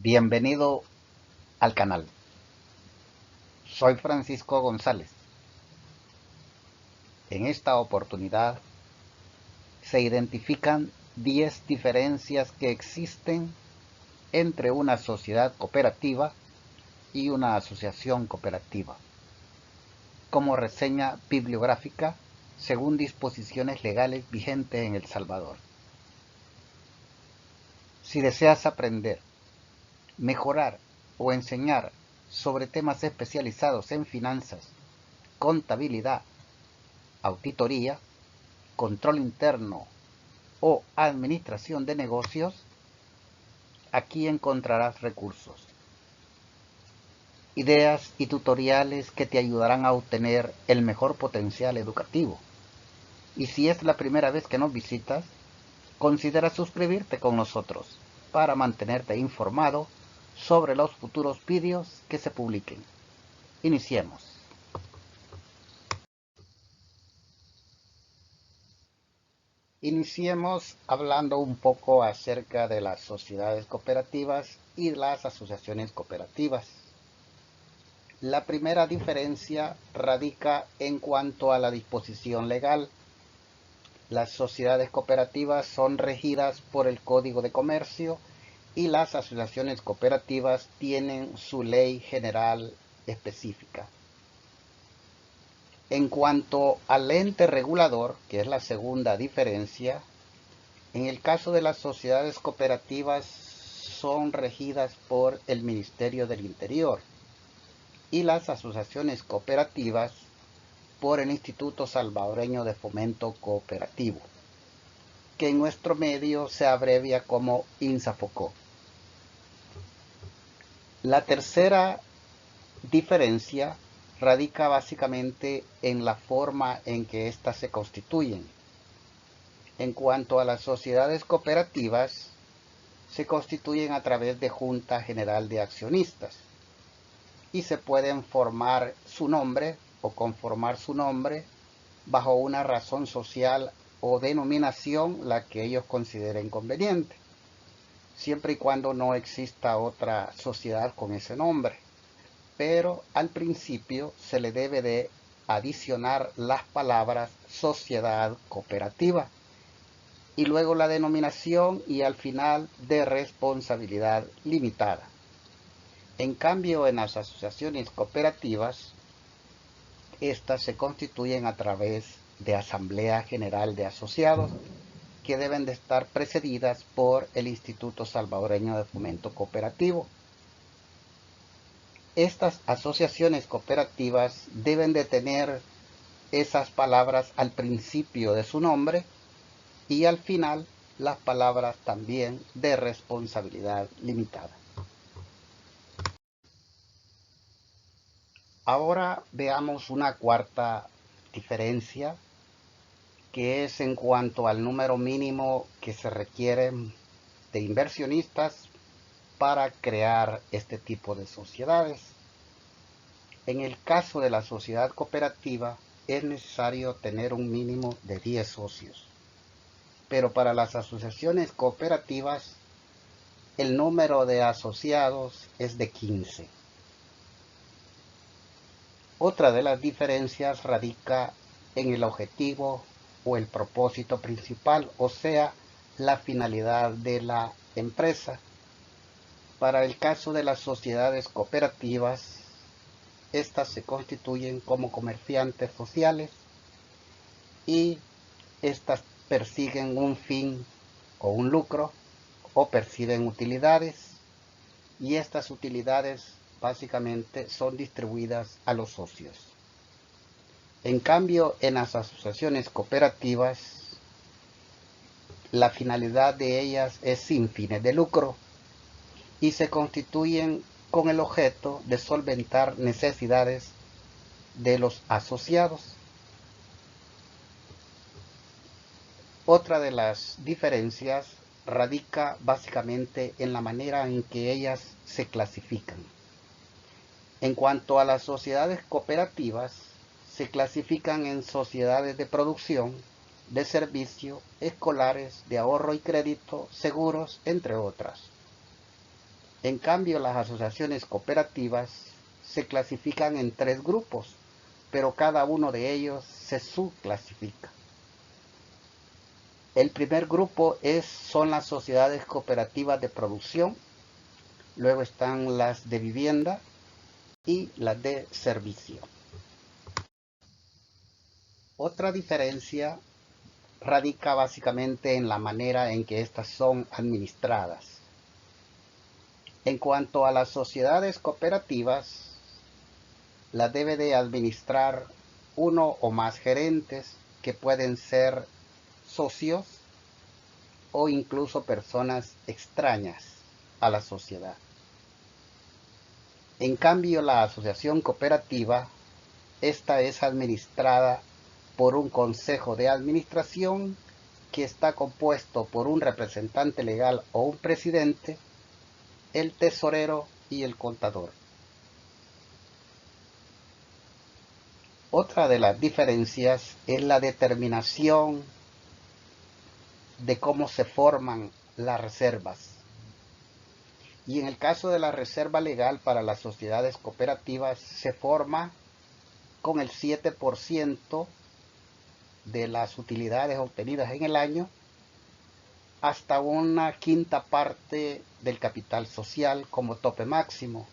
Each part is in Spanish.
Bienvenido al canal. Soy Francisco González. En esta oportunidad se identifican 10 diferencias que existen entre una sociedad cooperativa y una asociación cooperativa, como reseña bibliográfica según disposiciones legales vigentes en El Salvador. Si deseas aprender, mejorar o enseñar sobre temas especializados en finanzas, contabilidad, auditoría, control interno o administración de negocios, aquí encontrarás recursos, ideas y tutoriales que te ayudarán a obtener el mejor potencial educativo. Y si es la primera vez que nos visitas, considera suscribirte con nosotros para mantenerte informado sobre los futuros vídeos que se publiquen. Iniciemos. Iniciemos hablando un poco acerca de las sociedades cooperativas y las asociaciones cooperativas. La primera diferencia radica en cuanto a la disposición legal. Las sociedades cooperativas son regidas por el Código de Comercio y las asociaciones cooperativas tienen su ley general específica. En cuanto al ente regulador, que es la segunda diferencia, en el caso de las sociedades cooperativas son regidas por el Ministerio del Interior y las asociaciones cooperativas por el Instituto Salvadoreño de Fomento Cooperativo, que en nuestro medio se abrevia como INSAFOCO. La tercera diferencia radica básicamente en la forma en que éstas se constituyen. En cuanto a las sociedades cooperativas, se constituyen a través de Junta General de Accionistas y se pueden formar su nombre o conformar su nombre bajo una razón social o denominación la que ellos consideren conveniente, siempre y cuando no exista otra sociedad con ese nombre. Pero al principio se le debe de adicionar las palabras sociedad cooperativa y luego la denominación y al final de responsabilidad limitada. En cambio, en las asociaciones cooperativas, estas se constituyen a través de Asamblea General de Asociados que deben de estar precedidas por el Instituto Salvadoreño de Fomento Cooperativo. Estas asociaciones cooperativas deben de tener esas palabras al principio de su nombre y al final las palabras también de responsabilidad limitada. Ahora veamos una cuarta diferencia, que es en cuanto al número mínimo que se requiere de inversionistas para crear este tipo de sociedades. En el caso de la sociedad cooperativa es necesario tener un mínimo de 10 socios, pero para las asociaciones cooperativas el número de asociados es de 15. Otra de las diferencias radica en el objetivo o el propósito principal, o sea, la finalidad de la empresa. Para el caso de las sociedades cooperativas, estas se constituyen como comerciantes sociales y estas persiguen un fin o un lucro o perciben utilidades, y estas utilidades básicamente son distribuidas a los socios. En cambio, en las asociaciones cooperativas, la finalidad de ellas es sin fines de lucro y se constituyen con el objeto de solventar necesidades de los asociados. Otra de las diferencias radica básicamente en la manera en que ellas se clasifican. En cuanto a las sociedades cooperativas, se clasifican en sociedades de producción, de servicio, escolares, de ahorro y crédito, seguros, entre otras. En cambio, las asociaciones cooperativas se clasifican en 3 grupos, pero cada uno de ellos se subclasifica. El primer grupo son las sociedades cooperativas de producción, luego están las de vivienda y las de servicio. Otra diferencia radica básicamente en la manera en que estas son administradas. En cuanto a las sociedades cooperativas, las debe de administrar uno o más gerentes que pueden ser socios o incluso personas extrañas a la sociedad. En cambio, la asociación cooperativa, esta es administrada por un consejo de administración que está compuesto por un representante legal o un presidente, el tesorero y el contador. Otra de las diferencias es la determinación de cómo se forman las reservas. Y en el caso de la reserva legal para las sociedades cooperativas se forma con el 7% de las utilidades obtenidas en el año hasta una quinta parte del capital social como tope máximo.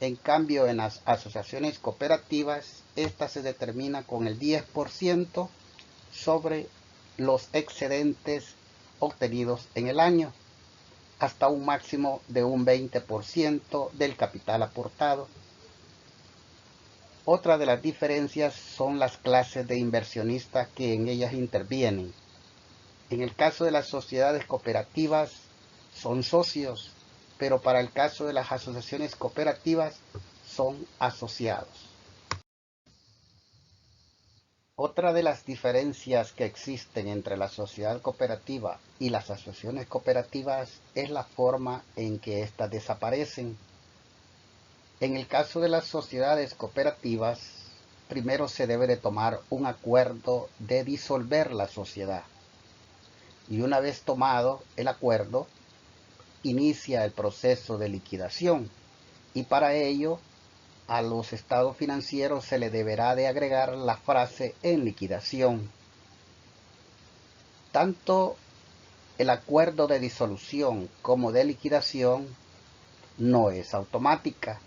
En cambio, en las asociaciones cooperativas, esta se determina con el 10% sobre los excedentes obtenidos en el año, hasta un máximo de un 20% del capital aportado. Otra de las diferencias son las clases de inversionistas que en ellas intervienen. En el caso de las sociedades cooperativas son socios, pero para el caso de las asociaciones cooperativas son asociados. Otra de las diferencias que existen entre la sociedad cooperativa y las asociaciones cooperativas es la forma en que éstas desaparecen. En el caso de las sociedades cooperativas, primero se debe de tomar un acuerdo de disolver la sociedad. Y una vez tomado el acuerdo, inicia el proceso de liquidación. Y para ello, a los estados financieros se le deberá de agregar la frase en liquidación. Tanto el acuerdo de disolución como de liquidación no es automática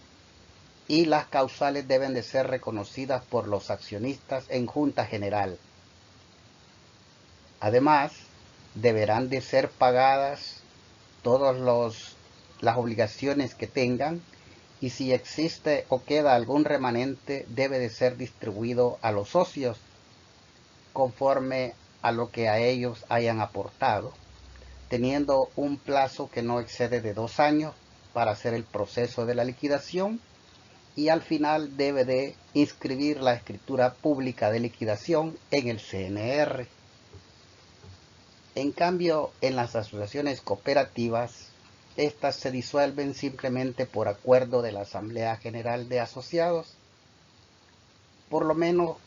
y las causales deben de ser reconocidas por los accionistas en junta general. Además, deberán de ser pagadas todas las obligaciones que tengan y si existe o queda algún remanente debe de ser distribuido a los socios conforme a lo que a ellos hayan aportado, teniendo un plazo que no excede de 2 años para hacer el proceso de la liquidación y al final debe de inscribir la escritura pública de liquidación en el CNR. En cambio, en las asociaciones cooperativas, estas se disuelven simplemente por acuerdo de la Asamblea General de Asociados, por lo menos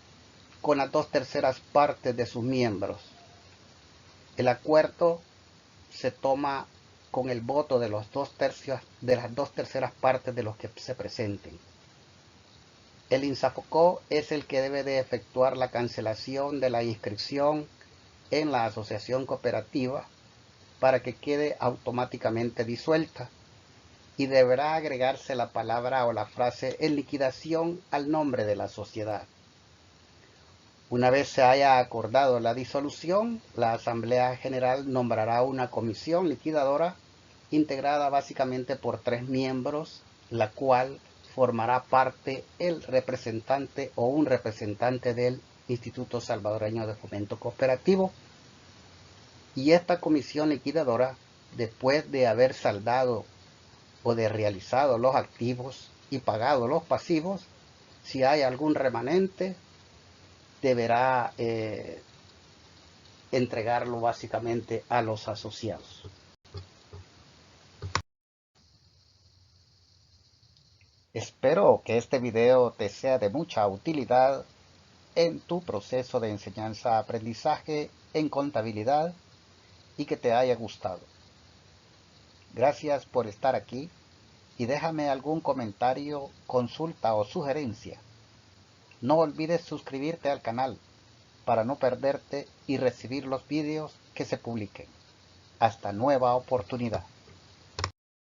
con las 2/3 partes de sus miembros. El acuerdo se toma con el voto de las 2/3 partes de los que se presenten. El INSAFOCO es el que debe de efectuar la cancelación de la inscripción en la asociación cooperativa para que quede automáticamente disuelta y deberá agregarse la palabra o la frase en liquidación al nombre de la sociedad. Una vez se haya acordado la disolución, la Asamblea General nombrará una comisión liquidadora integrada básicamente por 3 miembros, la cual formará parte el representante o un representante del Instituto Salvadoreño de Fomento Cooperativo. Y esta comisión liquidadora, después de haber saldado o de realizado los activos y pagado los pasivos, si hay algún remanente, deberá entregarlo básicamente a los asociados. Espero que este video te sea de mucha utilidad en tu proceso de enseñanza-aprendizaje en contabilidad y que te haya gustado. Gracias por estar aquí y déjame algún comentario, consulta o sugerencia. No olvides suscribirte al canal para no perderte y recibir los vídeos que se publiquen. Hasta nueva oportunidad.